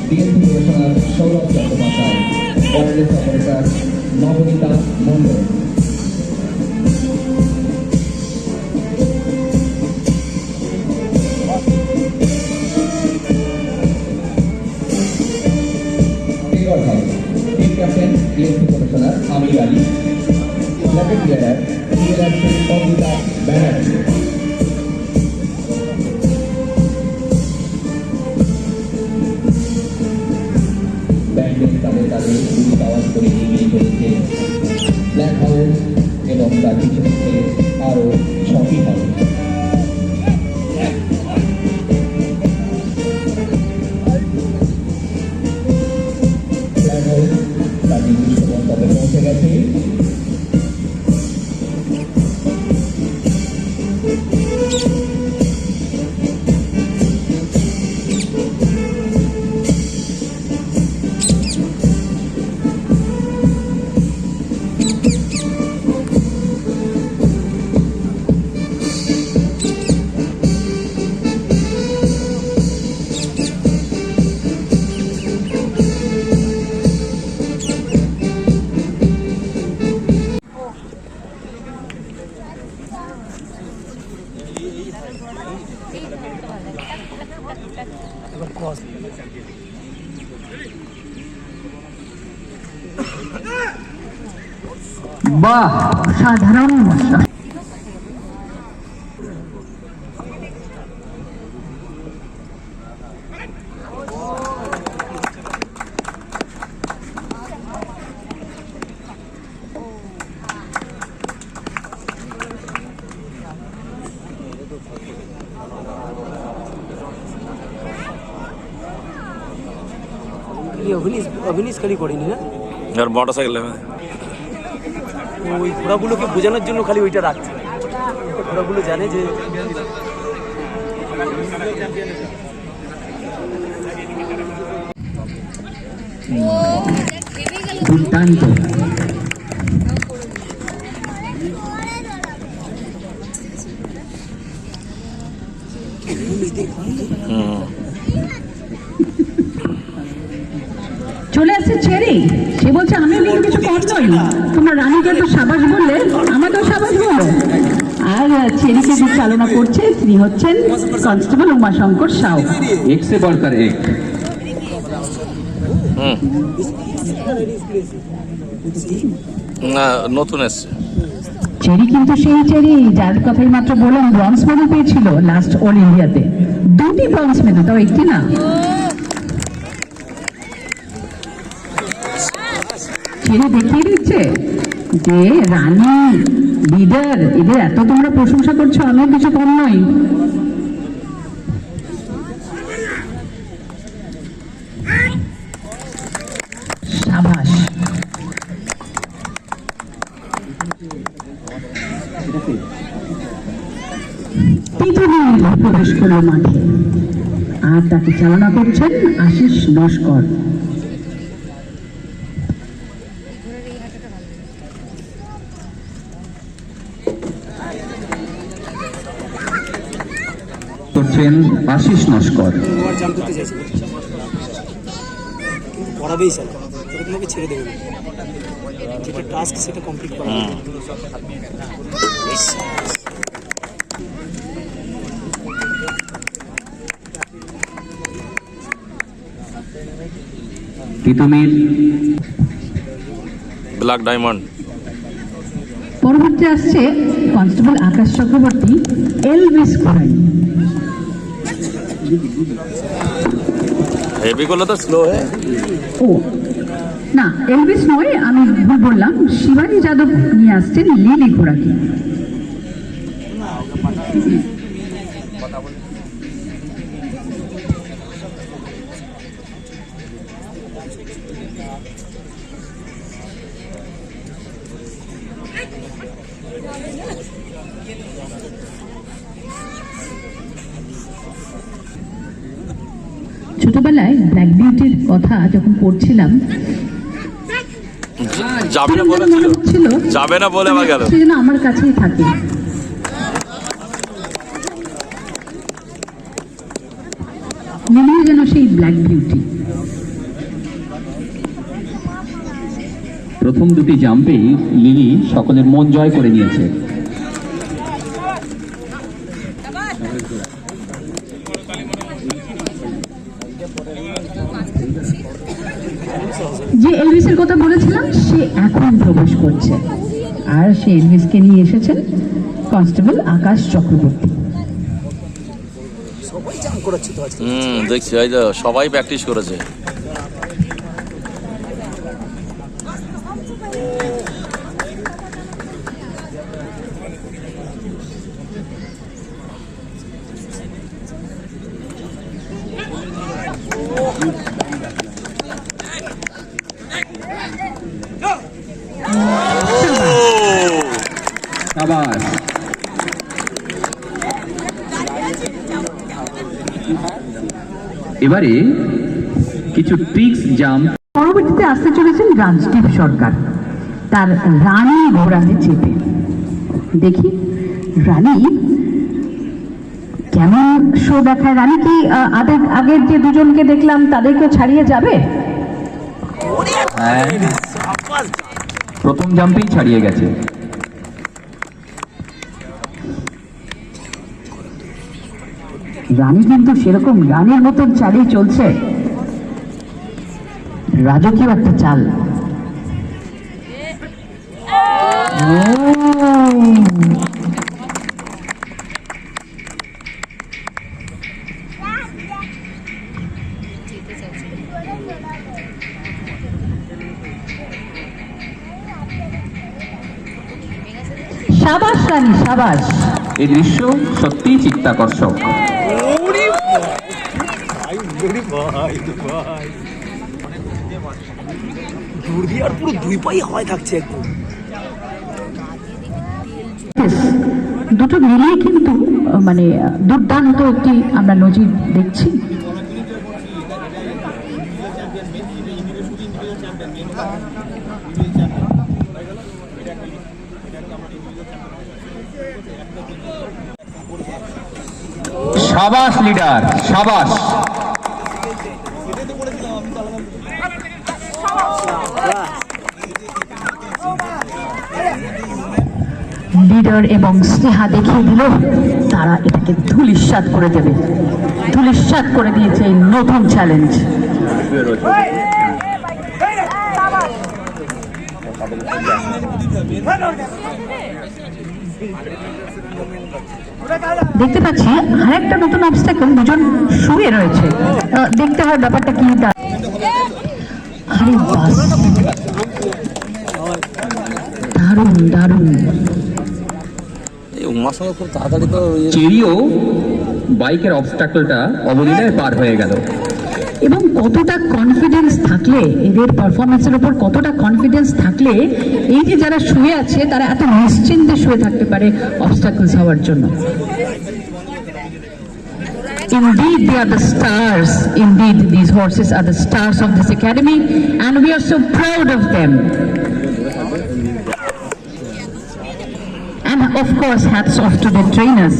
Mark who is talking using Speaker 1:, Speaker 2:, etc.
Speaker 1: BNP commissioner Sourav Chattopadhyay, wireless operator Nabanita Mondal. Team captain BNP commissioner Amir Ali, ল্যাপেট leader Amrita Banerjee. ব্যান্ডের তালে তালে গুলি আওয়াজ করে এগিয়ে চলেছে ব্ল্যাক হাউস এবং তার পিছনে আরো 6টি হাউস। ব্ল্যাক হাউস তার নির্দিষ্ট গন্তব্যে পৌঁছে গেছে।
Speaker 2: বাহ, সাধারণ মশা।
Speaker 3: অভিনীশ খালি করেনি না,
Speaker 4: আর মোটরসাইকেল
Speaker 3: ওই ঘোড়াগুলোকে বোঝানোর জন্য খালি ওইটা রাখছে। ঘোড়াগুলো জানে যে
Speaker 2: দুর্দান্ত। চলে আসছে চেরি, সে বলছে আমি কিন্তু কিছু করতই, তোমার রানীকে তো সাবাস বললে, আমাকেও সাবাস বললো। আর চেরিকে যে চালনা করছে তিনি হচ্ছেন কনস্টেবল উমাশঙ্কর সাউ।
Speaker 1: এক সে বড়কর এক।
Speaker 4: নতুন এসছে
Speaker 2: চেরি, কিন্তু সেই চেরি যার কথাই মাত্র বললাম ব্রঞ্জ মেডেল পেয়েছিল লাস্ট অল ইন্ডিয়াতে। 2টি ব্রঞ্জ মেডেল, তাও একটি না। চেরি দেখিয়ে দিচ্ছে যে রানী, লিডার, এদের এত তোমরা প্রশংসা করছো, আমিও কিছু কম নই। সাবাস। প্রবেশ করলো মাঠে, আর তাকে চালনা করছেন আশিস নস্কর।
Speaker 1: করছেন আশিস নস্কর।
Speaker 3: পড়াবেই স্যার, তোমাকে ছেড়ে দেবে, যেটা টাস্ক সেটা কমপ্লিট করা।
Speaker 1: Titumir,
Speaker 4: black diamond.
Speaker 2: পরবর্তী আসছে কনস্টেবল আকাশ চক্রবর্তী, এলভিস ঘোড়াই।
Speaker 4: হেভি গুলো তো স্লো হ্যাঁ।
Speaker 2: ও না, এলভিস নয়, আমি ভুল বললাম। শিবানী যাদব নিয়ে আসছেন লিলি ঘোড়াকে। ছোটবেলায় ব্ল্যাক বিউটির কথা যখন পড়ছিলাম,
Speaker 4: যাবে না বলেছিল, যাবে না বলে আবার গেল,
Speaker 2: সেজন্য আমার কাছেই থাকে। মনে হয় যেন সেই ব্ল্যাক বিউটি।
Speaker 5: প্রথম দুটি জাম্পেই লিলি সকলের মন জয় করে নিয়েছে।
Speaker 2: যে এলভিসের কথা বলেছিলাম সে এখন প্রবেশ করছে, আর সে এলভিসকে নিয়ে এসেছেন কনস্টেবল আকাশ চক্রবর্তী।
Speaker 3: সবাই জাম করাচ্ছে তো আজকে।
Speaker 4: দেখছি এই যে সবাই প্র্যাকটিস করেছে।
Speaker 5: সাবাস। এবারে কিছু ট্রিক্স জাম্প।
Speaker 2: পরবর্তীতে আসতে চলেছেন রাজদীপ সরকার, তার রানী ঘোড়াতে চেপে। দেখি রানী কেমন শো দেখায়। রানী কি আগের যে দুজনকে দেখলাম তাদেরকে ছাড়িয়ে যাবে?
Speaker 5: হ্যাঁ, প্রথম জাম্পেই ছাড়িয়ে গেছে।
Speaker 2: রানী কিন্তু সেরকম রানীর মতন চালিয়ে চলছে, রাজকীয় একটা চাল। সাবাস রানী, সাবাস।
Speaker 5: এই দৃশ্য সত্যিই চিত্তাকর্ষক।
Speaker 3: দুর্দি আর পুরো দুই পাই হাওয়ায় থাকছে একদম।
Speaker 2: দুটো মিলিয়ে কিন্তু মানে দুর্দান্ত একটি আমরা নজির দেখছি।
Speaker 5: সাবাস লিডার, সাবাস।
Speaker 2: লিডার এবং স্নেহা দেখিয়ে দিল তারা এটাকে ধূলিসাৎ করে দেবে। ধূলিসাৎ করে দিয়েছে এই নতুন চ্যালেঞ্জ। দেখতে পাচ্ছি আরেকটা নতুন অবস্টাকেল, দুজন শুয়ে রয়েছে। দেখতে হয় ব্যাপারটা কি। আরে বাস, দারুণ দারুণ।
Speaker 4: এই উমার সঙ্গে খুব তাড়াতাড়ি তো
Speaker 5: চেরিও বাইকের অবস্টাকলটা অবলীলায় পার হয়ে গেল।
Speaker 2: এবং কতটা কনফিডেন্স থাকলে, এদের পারফরমেন্সের উপর কতটা কনফিডেন্স থাকলে এই যে যারা শুয়ে আছে তারা এত নিশ্চিন্তে শুয়ে থাকতে পারে অবস্টাকলস হওয়ার জন্য। Indeed, they are the stars. Indeed, these horses are the stars of this academy, and we are so proud of them. And of course, hats off to the trainers.